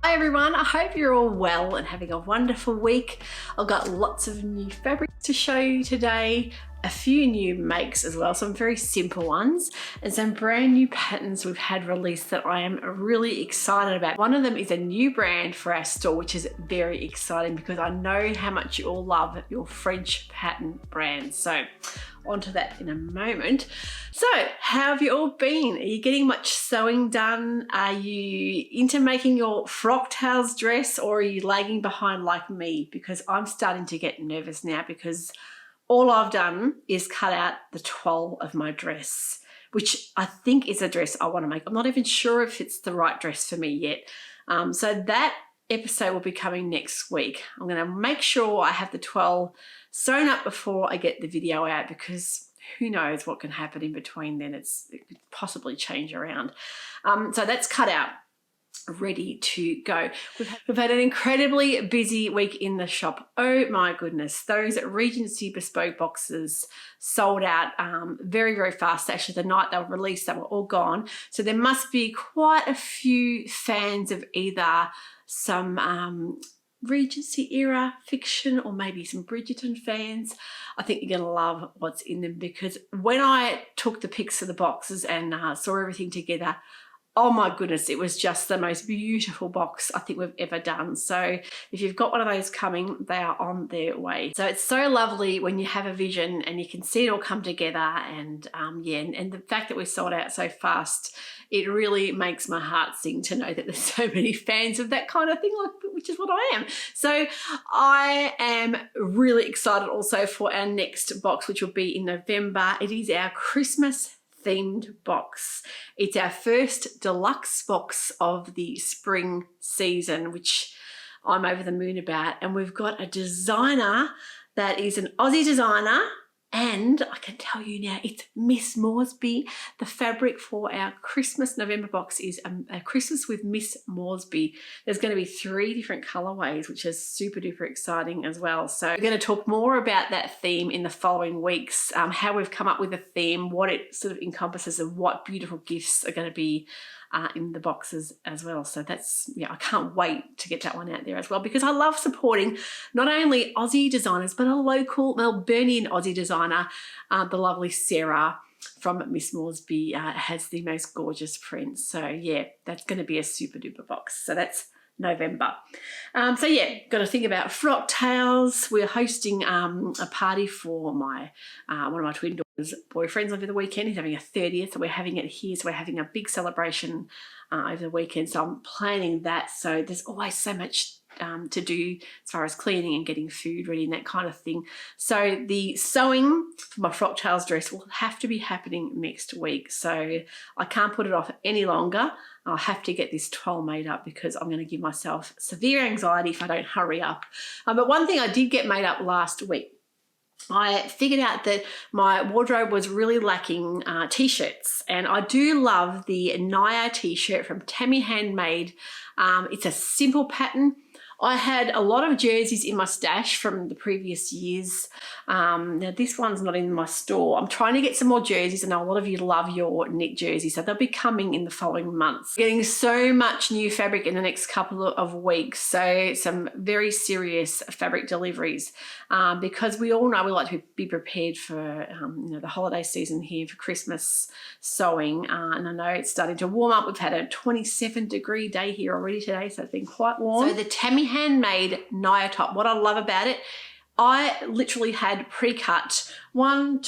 Hi everyone, I hope you're all well and having a wonderful week. I've got lots of new fabrics to show you today, a few new makes as well, some very simple ones, and some brand new patterns we've had released that I am really excited about. One of them is a new brand for our store, which is very exciting because I know how much you all love your French pattern brands. So onto that in a moment. So how have you all been? Are you getting much sewing done? Are you into making your frock tails dress, or are you lagging behind like me? Because I'm starting to get nervous now because all I've done is cut out the toile of my dress, which I think is a dress I want to make. I'm not even sure if it's the right dress for me yet. So that episode will be coming next week. I'm going to make sure I have the toile sewn up before I get the video out, because who knows what can happen in between then. It could possibly change around. So that's cut out, ready to go. We've had an incredibly busy week in the shop. Oh my goodness, those Regency bespoke boxes sold out very, very fast. Actually, the night they were released, they were all gone. So there must be quite a few fans of either some Regency era fiction or maybe some Bridgerton fans. I think you're going to love what's in them, because when I took the pics of the boxes and saw everything together, oh my goodness, it was just the most beautiful box I think we've ever done. So if you've got one of those coming, they are on their way. So it's so lovely when you have a vision and you can see it all come together, and and the fact that we sold out so fast, it really makes my heart sing to know that there's so many fans of that kind of thing, which is what I am. So I am really excited also for our next box, which will be in November. It is our Christmas themed box. It's our first deluxe box of the spring season, which I'm over the moon about. And we've got a designer that is an Aussie designer, and I can tell you now, it's Miss Moresby. The fabric for our Christmas November box is a Christmas with Miss Moresby. There's going to be 3 different colorways, which is super duper exciting as well. So we're going to talk more about that theme in the following weeks, how we've come up with a theme, what it sort of encompasses, and what beautiful gifts are going to be in the boxes as well. So that's, I can't wait to get that one out there as well, because I love supporting not only Aussie designers, but a local Melburnian Aussie designer, the lovely Sarah from Miss Moresby has the most gorgeous prints. So yeah, that's going to be a super duper box. So that's November. Got to think about frock tails. We're hosting a party for my one of my twin daughters' boyfriends over the weekend. He's having a 30th, so we're having it here. So we're having a big celebration over the weekend. So I'm planning that. So there's always so much to do as far as cleaning and getting food ready and that kind of thing. So the sewing for my frock tails dress will have to be happening next week. So I can't put it off any longer. I'll have to get this toile made up, because I'm going to give myself severe anxiety if I don't hurry up. But one thing I did get made up last week, I figured out that my wardrobe was really lacking t-shirts, and I do love the Naya t-shirt from Tammy Handmade. It's a simple pattern. I had a lot of jerseys in my stash from the previous years. Now this one's not in my store. I'm trying to get some more jerseys. I know a lot of you love your knit jerseys, so they'll be coming in the following months. Getting so much new fabric in the next couple of weeks, so some very serious fabric deliveries, because we all know we like to be prepared for the holiday season here for Christmas sewing, and I know it's starting to warm up. We've had a 27-degree day here already today, so it's been quite warm. So the Tammy Handmade Naya top, what I love about it, I literally had pre-cut 4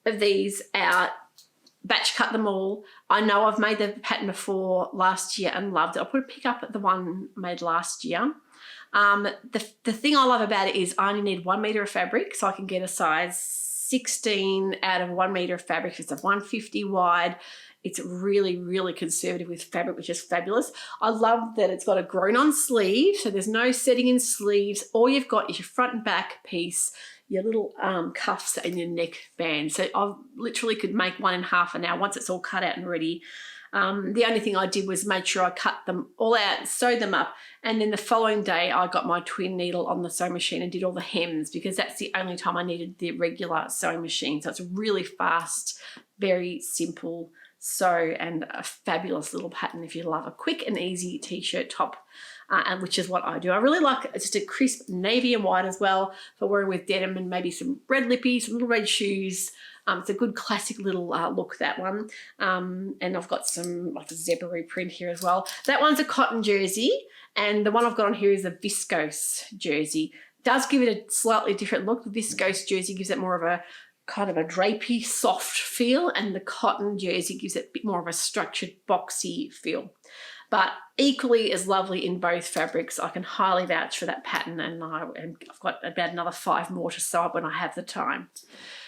of these out, batch cut them all. I know I've made the pattern before last year and loved it. I'll put a pick up at the one made last year. The thing I love about it is I only need 1 meter of fabric, so I can get a size 16 out of 1 meter of fabric. It's a 150 wide. It's really, really conservative with fabric, which is fabulous. I love that it's got a grown-on sleeve, so there's no setting in sleeves. All you've got is your front and back piece, your little cuffs and your neck band. So I literally could make one in half an hour once it's all cut out and ready. The only thing I did was make sure I cut them all out, sewed them up, and then the following day I got my twin needle on the sewing machine and did all the hems, because that's the only time I needed the regular sewing machine. So it's really fast, very simple and a fabulous little pattern if you love a quick and easy t-shirt top, and which is what I do. I really like just a crisp navy and white as well for wearing with denim, and maybe some red lippies, some little red shoes. It's a good classic little look, that one. And I've got some like a zebra print here as well. That one's a cotton jersey, and the one I've got on here is a viscose jersey. It does give it a slightly different look. The viscose jersey gives it more of a kind of a drapey, soft feel, and the cotton jersey gives it a bit more of a structured, boxy feel. But equally as lovely in both fabrics. I can highly vouch for that pattern, and I've got about another 5 more to sew up when I have the time.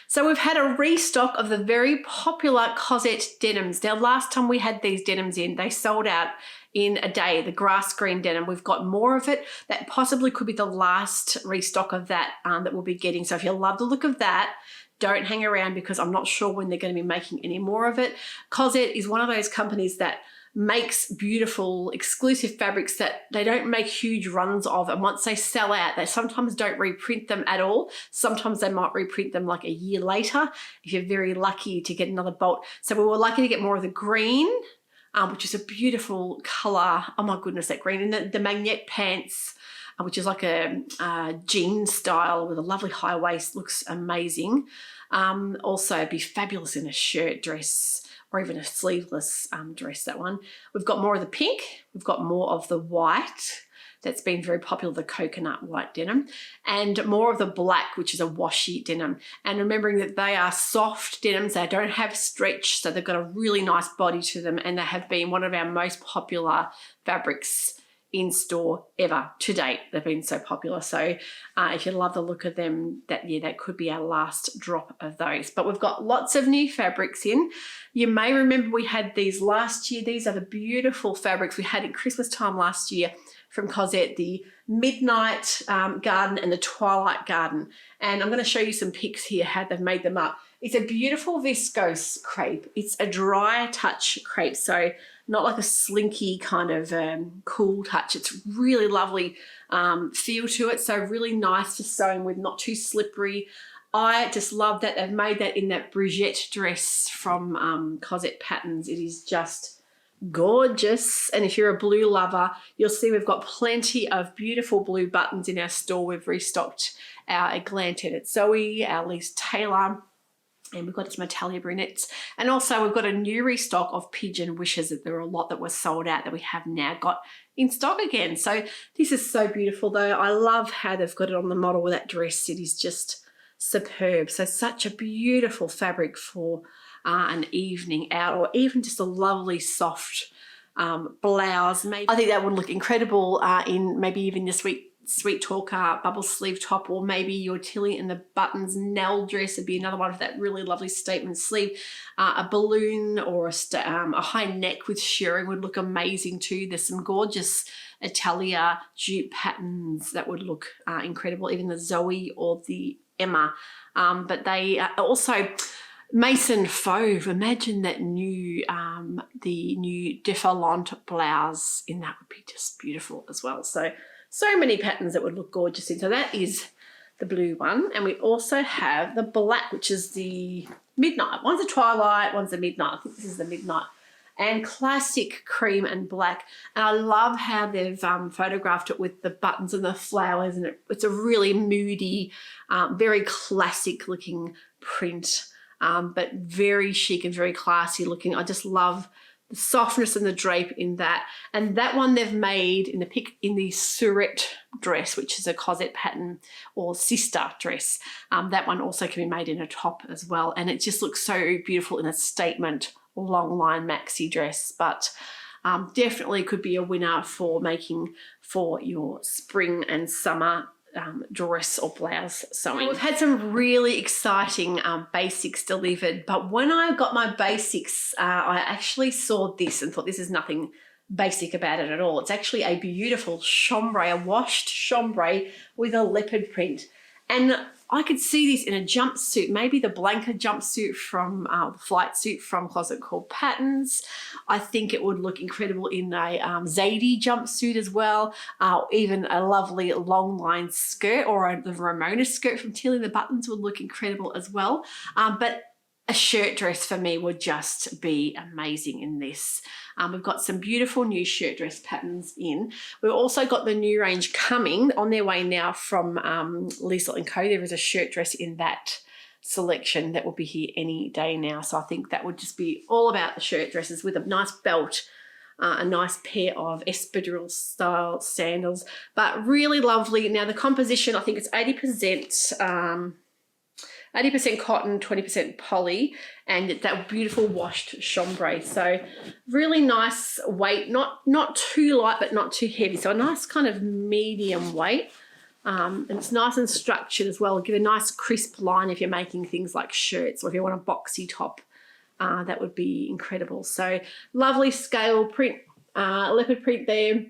So we've had a restock of the very popular Cosette denims. Now, last time we had these denims in, they sold out in a day, the grass green denim. We've got more of it. That possibly could be the last restock of that that we'll be getting. So if you love the look of that, don't hang around, because I'm not sure when they're going to be making any more of it. Cosette is one of those companies that makes beautiful exclusive fabrics that they don't make huge runs of, and once they sell out, they sometimes don't reprint them at all. Sometimes they might reprint them like a year later if you're very lucky to get another bolt. So we were lucky to get more of the green, which is a beautiful color. Oh my goodness, that green. And the magnette pants, which is like a jean style with a lovely high waist, looks amazing. Also, it'd be fabulous in a shirt dress, or even a sleeveless dress, that one. We've got more of the pink. We've got more of the white. That's been very popular, the coconut white denim. And more of the black, which is a washi denim. And remembering that they are soft denims, they don't have stretch, so they've got a really nice body to them, and they have been one of our most popular fabrics in store ever to date. They've been so popular. So if you love the look of them, that could be our last drop of those. But we've got lots of new fabrics in. You may remember we had these last year. These are the beautiful fabrics we had at Christmas time last year from Cosette, the Midnight Garden and the Twilight Garden. And I'm going to show you some pics here, how they've made them up. It's a beautiful viscose crepe. It's a dry touch crepe, so not like a slinky kind of cool touch. It's really lovely feel to it, so really nice to sew in with, not too slippery. I just love that they've made that in that Brigitte dress from Cosette Patterns. It is just gorgeous. And if you're a blue lover, you'll see we've got plenty of beautiful blue buttons in our store. We've restocked our Eglanted Zoe, our Lise Taylor, and we've got some Italia brunettes. And also we've got a new restock of Pigeon Wishes. That there were a lot that were sold out that we have now got in stock again. So this is so beautiful though. I love how they've got it on the model with that dress. It is just superb. So such a beautiful fabric for an evening out, or even just a lovely soft blouse. Maybe I think that would look incredible in maybe even your Sweet Talker bubble sleeve top, or maybe your Tilly and the Buttons Nell dress would be another one with that really lovely statement sleeve. A balloon or a high neck with shirring would look amazing too. There's some gorgeous Italia jute patterns that would look incredible, even the Zoe or the Emma. But they also Mason Fauve, imagine that new, the new Defalante blouse in that would be just beautiful as well. So many patterns that would look gorgeous in. So that is the blue one. And we also have the black, which is the Midnight. One's a Twilight, one's a Midnight. I think this is the Midnight. And classic cream and black. And I love how they've photographed it with the buttons and the flowers. And it's a really moody, very classic looking print, but very chic and very classy looking. I just love the softness and the drape in that. And that one they've made in the pic in the Surette dress, which is a Cosette pattern or sister dress. That one also can be made in a top as well. And it just looks so beautiful in a statement long line maxi dress. But definitely could be a winner for making for your spring and summer dress or blouse sewing. We've had some really exciting basics delivered, but when I got my basics, I actually saw this and thought this is nothing basic about it at all. It's actually a beautiful chambray, a washed chambray with a leopard print. And I could see this in a jumpsuit, maybe the Blanca jumpsuit from the flight suit from Closet Called Patterns. I think it would look incredible in a Zadie jumpsuit as well, even a lovely long line skirt, or the Ramona skirt from Tilly the Buttons would look incredible as well. But a shirt dress for me would just be amazing in this. We've got some beautiful new shirt dress patterns in. We've also got the new range coming on their way now from Lisa & Co. There is a shirt dress in that selection that will be here any day now. So I think that would just be all about the shirt dresses with a nice belt, a nice pair of espadrille style sandals, but really lovely. Now the composition, I think it's 80% cotton, 20% poly, and that beautiful washed chambray. So really nice weight, not too light but not too heavy. So a nice kind of medium weight. And it's nice and structured as well. Give a nice crisp line if you're making things like shirts or if you want a boxy top. That would be incredible. So lovely scale print, leopard print there.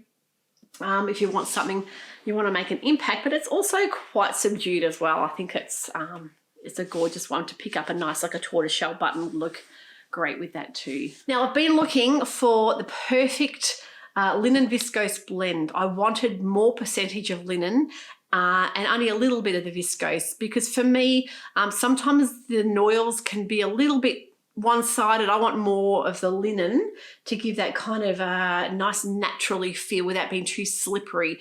If you want something, you want to make an impact, but it's also quite subdued as well. I think it's a gorgeous one to pick up. A nice, like a tortoiseshell button would look great with that too. Now I've been looking for the perfect linen viscose blend. I wanted more percentage of linen and only a little bit of the viscose, because for me, sometimes the noils can be a little bit one-sided. I want more of the linen to give that kind of nice naturally feel without being too slippery.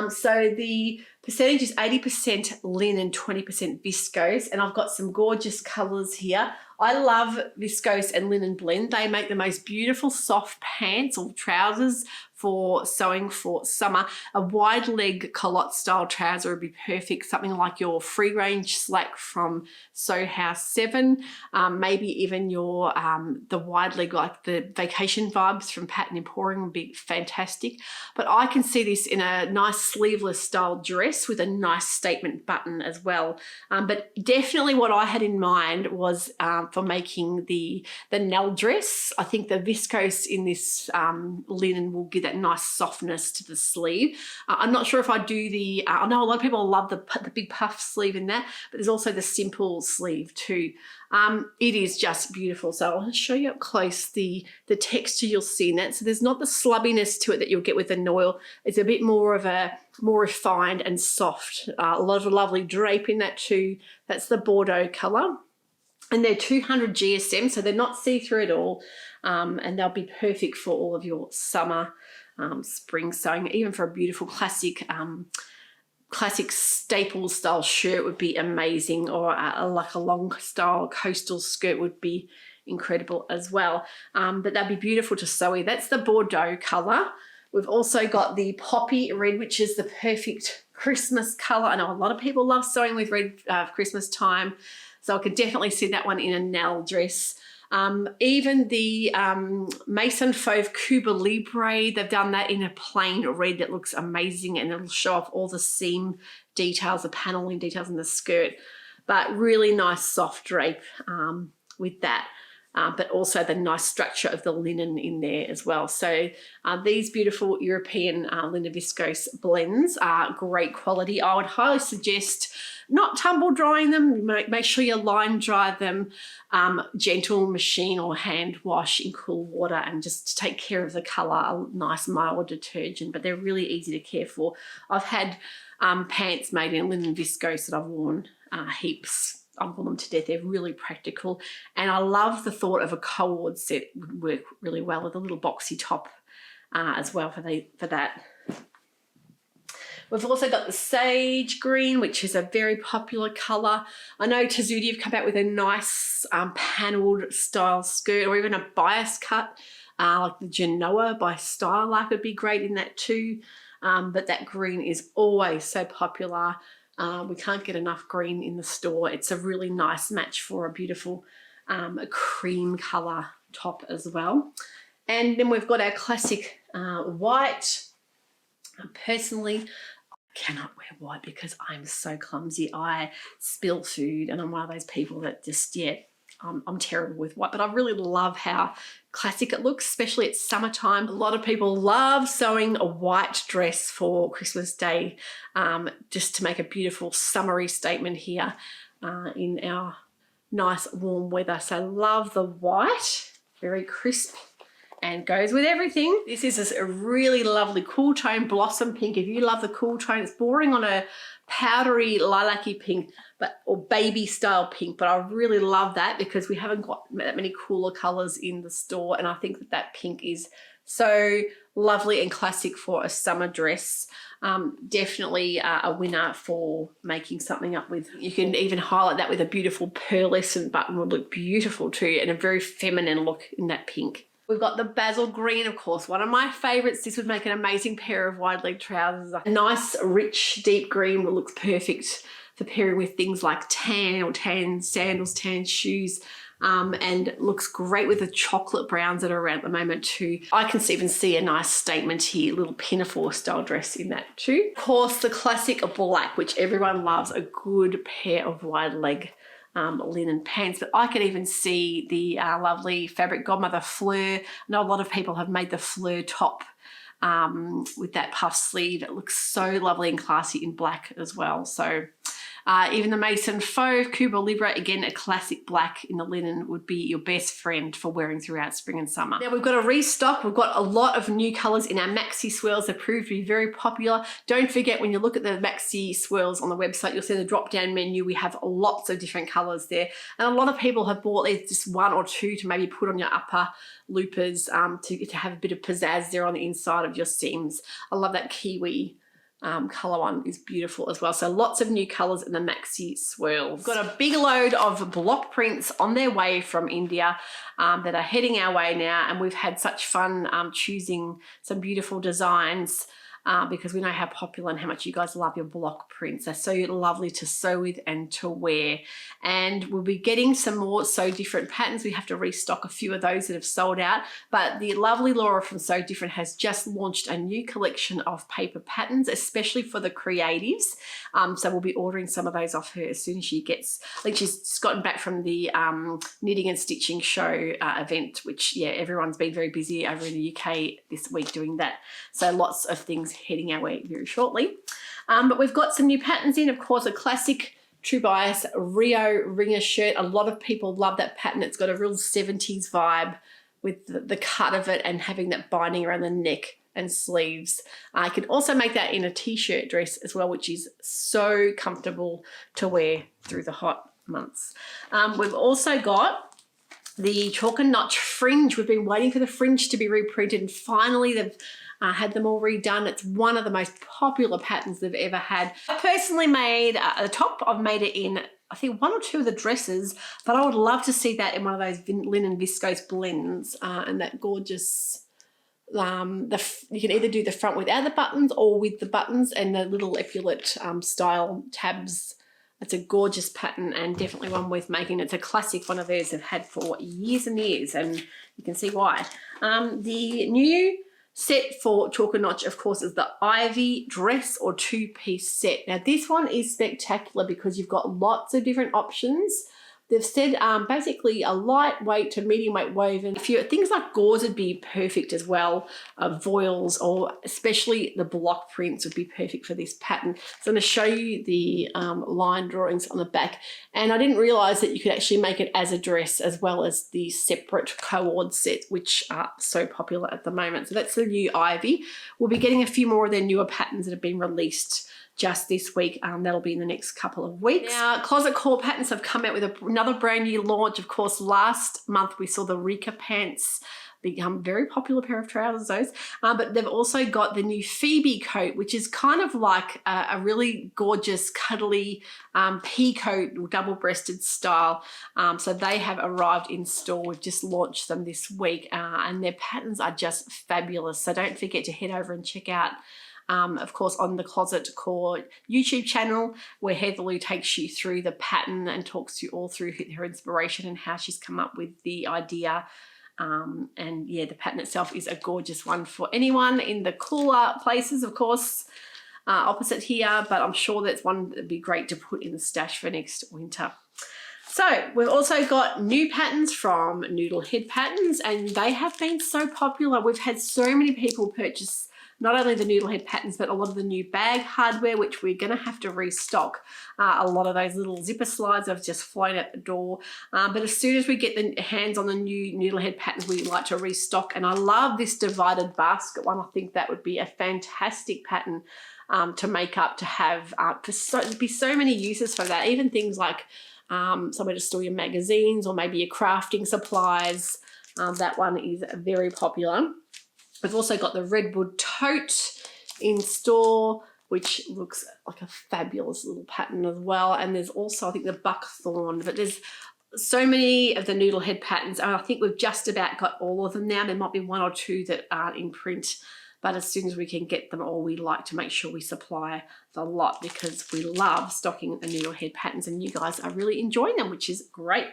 So the percentage is 80% linen, 20% viscose, and I've got some gorgeous colors here. I love viscose and linen blend. They make the most beautiful soft pants or trousers for sewing for summer. A wide leg culotte style trouser would be perfect. Something like your free range slack from Sew House 7. Maybe even your the wide leg, like the vacation vibes from Pattern Emporium would be fantastic. But I can see this in a nice sleeveless style dress with a nice statement button as well. But definitely what I had in mind was for making the Nell dress. I think the viscose in this linen will give that nice softness to the sleeve. I'm not sure if I do the, I know a lot of people love the big puff sleeve in that, but there's also the simple sleeve too. It is just beautiful. So I'll show you up close the texture you'll see in that. So there's not the slubbiness to it that you'll get with the noil. It's a bit more of a more refined and soft. A lot of lovely drape in that too. That's the Bordeaux color. And they're 200 GSM, so they're not see-through at all. And they'll be perfect for all of your summer, spring sewing. Even for a beautiful classic staple style shirt would be amazing, or like a long style coastal skirt would be incredible as well. But that'd be beautiful to sew with. That's the Bordeaux color. We've also got the poppy red, which is the perfect Christmas color. I know a lot of people love sewing with red Christmas time. So I could definitely see that one in a Nell dress. Even the Mason Fauve Cuba Libre, they've done that in a plain red that looks amazing, and it'll show off all the seam details, the paneling details in the skirt. But really nice soft drape with that. But also the nice structure of the linen in there as well. So these beautiful European linen viscose blends are great quality. I would highly suggest not tumble drying them. Make sure you line dry them, gentle machine or hand wash in cool water, and just take care of the colour, a nice mild detergent, but they're really easy to care for. I've had pants made in linen viscose that I've worn heaps. I've worn them to death. They're really practical. And I love the thought of a cord set would work really well with a little boxy top as well for that. We've also got the sage green, which is a very popular colour. I know Tazuti have come out with a nice panelled style skirt, or even a bias cut, like the Genoa by Style Like would be great in that too. But that green is always so popular. We can't get enough green in the store. It's a really nice match for a beautiful cream colour top as well. And then we've got our classic white. Personally, I cannot wear white because I'm so clumsy. I spill food, and I'm one of those people that just, I'm terrible with white. But I really love how classic it looks, especially at summertime. A lot of people love sewing a white dress for Christmas Day, just to make a beautiful summery statement here in our nice warm weather. So love the white, very crisp and goes with everything. This is a really lovely cool tone blossom pink. If you love the cool tone, it's bordering on a powdery lilac-y pink, or baby style pink, but I really love that because we haven't got that many cooler colors in the store, and I think that that pink is so lovely and classic for a summer dress. Definitely a winner for making something up with. You can even highlight that with a beautiful pearlescent button, would look beautiful too, and a very feminine look in that pink. We've got the basil green, of course, one of my favorites. This would make an amazing pair of wide leg trousers. A nice, rich, deep green looks perfect for pairing with things like tan or tan sandals, tan shoes. And looks great with the chocolate browns that are around at the moment too. I can even see a nice statement here, little pinafore style dress in that too. Of course, the classic black, which everyone loves, a good pair of wide leg linen pants, but I could even see the lovely fabric godmother fleur. I know a lot of people have made the fleur top with that puff sleeve. It looks so lovely and classy in black as well. So even the Mason Fauve Cuba Libre, again, a classic black in the linen, would be your best friend for wearing throughout spring and summer. Now we've got a restock. We've got a lot of new colours in our maxi swirls. They proved to be very popular. Don't forget, when you look at the maxi swirls on the website, you'll see the drop-down menu. We have lots of different colours there. And a lot of people have bought just one or two to maybe put on your upper loopers to have a bit of pizzazz there on the inside of your seams. I love that kiwi colour one, is beautiful as well. So lots of new colours in the maxi swirls. We've got a big load of block prints on their way from India that are heading our way now, and we've had such fun choosing some beautiful designs because we know how popular and how much you guys love your block prints. They're so lovely to sew with and to wear. And we'll be getting some more Sew Different patterns. We have to restock a few of those that have sold out. But the lovely Laura from Sew Different has just launched a new collection of paper patterns, especially for the creatives. So we'll be ordering some of those off her as soon as she gets, I think she's just gotten back from the knitting and stitching show event, which, yeah, everyone's been very busy over in the UK this week doing that. So lots of things heading our way very shortly. But we've got some new patterns in, of course, a classic True Bias Rio ringer shirt. A lot of people love that pattern. It's got a real 70s vibe with the cut of it and having that binding around the neck and sleeves. I can also make that in a t-shirt dress as well, which is so comfortable to wear through the hot months. We've also got the chalk and notch fringe. We've been waiting for the fringe to be reprinted, and finally they've had them all redone. It's one of the most popular patterns they've ever had. I personally made the top. I've made it in, I think, one or two of the dresses, but I would love to see that in one of those linen viscose blends and that gorgeous, you can either do the front without the buttons or with the buttons and the little epaulette style tabs. It's a gorgeous pattern and definitely one worth making. It's a classic one of theirs they've had for years and years, and you can see why. The new set for chalk and notch, of course, is the Ivy dress or two-piece set. Now this one is spectacular because you've got lots of different options. They've said basically a lightweight to medium weight woven. Things like gauze would be perfect as well. Voiles, or especially the block prints, would be perfect for this pattern. So I'm going to show you the line drawings on the back. And I didn't realise that you could actually make it as a dress as well as the separate co-ord sets, which are so popular at the moment. So that's the new Ivy. We'll be getting a few more of their newer patterns that have been released just this week. That'll be in the next couple of weeks. Now, Closet Core Patterns have come out with another brand new launch. Of course, last month we saw the Rika pants become a very popular pair of trousers, those. But they've also got the new Phoebe coat, which is kind of like a really gorgeous, cuddly pea coat or double-breasted style. So they have arrived in store. We've just launched them this week, and their patterns are just fabulous. So don't forget to head over and check out of course, on the Closet Core YouTube channel, where Heatherloo takes you through the pattern and talks you all through her inspiration and how she's come up with the idea. And yeah, the pattern itself is a gorgeous one for anyone in the cooler places, of course, opposite here, but I'm sure that's one that'd be great to put in the stash for next winter. So we've also got new patterns from Noodlehead Patterns, and they have been so popular. We've had so many people purchase not only the noodlehead patterns, but a lot of the new bag hardware, which we're going to have to restock. A lot of those little zipper slides have just flown out the door. But as soon as we get the hands on the new noodlehead patterns, we like to restock. And I love this divided basket one. I think that would be a fantastic pattern to make up, to have, there'd be so many uses for that. Even things like somewhere to store your magazines or maybe your crafting supplies. That one is very popular. We've also got the redwood tote in store, which looks like a fabulous little pattern as well. And there's also, I think, the buckthorn, but there's so many of the noodlehead patterns, and I think we've just about got all of them now. There might be one or two that aren't in print, but as soon as we can get them all, we like to make sure we supply the lot because we love stocking the noodlehead patterns, and you guys are really enjoying them, which is great.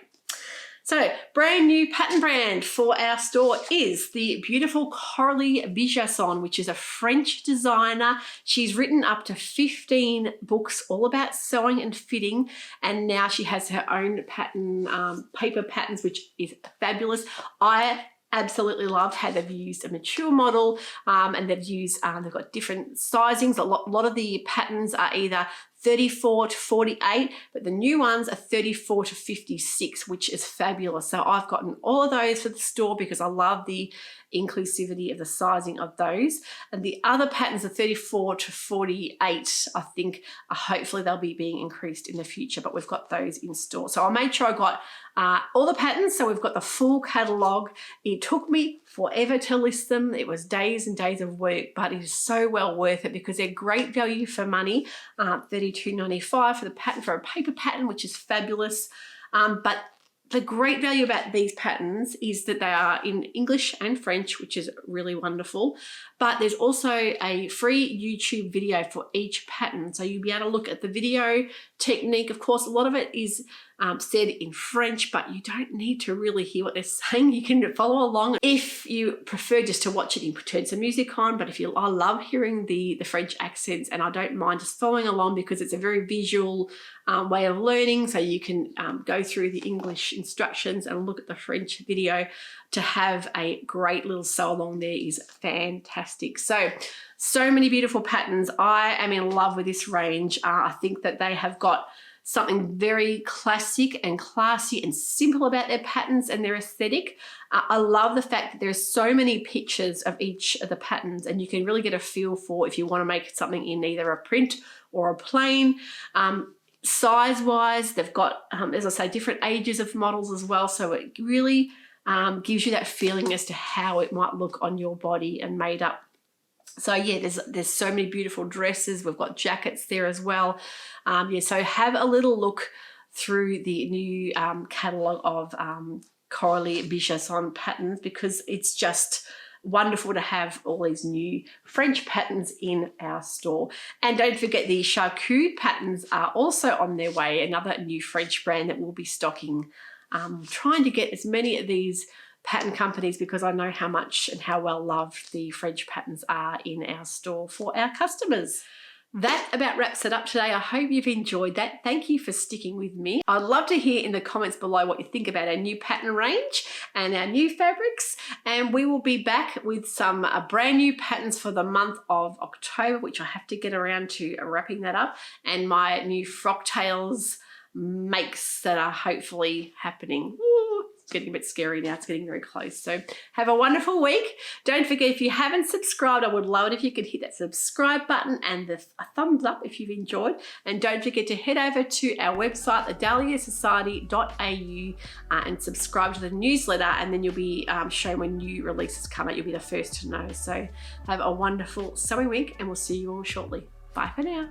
So, brand new pattern brand for our store is the beautiful Coralie Bichasson, which is a French designer. She's written up to 15 books all about sewing and fitting, and now she has her own pattern, paper patterns, which is fabulous. I absolutely love how they've used a mature model, and they've used, they've got different sizings. A lot of the patterns are either 34 to 48, but the new ones are 34 to 56, which is fabulous. So I've gotten all of those for the store because I love the inclusivity of the sizing of those. And the other patterns are 34 to 48, I think. Hopefully they'll be being increased in the future, but we've got those in store. So I made sure I got all the patterns. So we've got the full catalogue. It took me forever to list them. It was days and days of work, but it is so well worth it because they're great value for money. $32.95 for the pattern, for a paper pattern, which is fabulous. But the great value about these patterns is that they are in English and French, which is really wonderful. But there's also a free YouTube video for each pattern. So you'll be able to look at the video technique. Of course, a lot of it is said in French, but you don't need to really hear what they're saying. You can follow along. If you prefer just to watch it, you can turn some music on. But I love hearing the French accents, and I don't mind just following along because it's a very visual way of learning. So you can go through the English instructions and look at the French video. To have a great little sew along there is fantastic. So many beautiful patterns. I am in love with this range. I think that they have got something very classic and classy and simple about their patterns and their aesthetic. I love the fact that there's so many pictures of each of the patterns, and you can really get a feel for if you want to make something in either a print or a plain. Size-wise, they've got, as I say, different ages of models as well, so it really gives you that feeling as to how it might look on your body and made up. So yeah, there's so many beautiful dresses. We've got jackets there as well. Yeah, so have a little look through the new catalogue of Coralie Bichasson patterns because it's just wonderful to have all these new French patterns in our store. And don't forget the charcuterie patterns are also on their way, another new French brand that we'll be stocking. Trying to get as many of these pattern companies because I know how much and how well loved the French patterns are in our store for our customers. That about wraps it up today. I hope you've enjoyed that. Thank you for sticking with me. I'd love to hear in the comments below what you think about our new pattern range and our new fabrics. And we will be back with some brand new patterns for the month of October, which I have to get around to wrapping that up, and my new frock tails makes that are hopefully happening. Ooh, it's getting a bit scary now. It's getting very close. So have a wonderful week. Don't forget, if you haven't subscribed, I would love it if you could hit that subscribe button and a thumbs up if you've enjoyed. And don't forget to head over to our website, dahliasewciety.au, and subscribe to the newsletter, and then you'll be shown when new releases come out. You'll be the first to know. So have a wonderful sewing week, and we'll see you all shortly. Bye for now.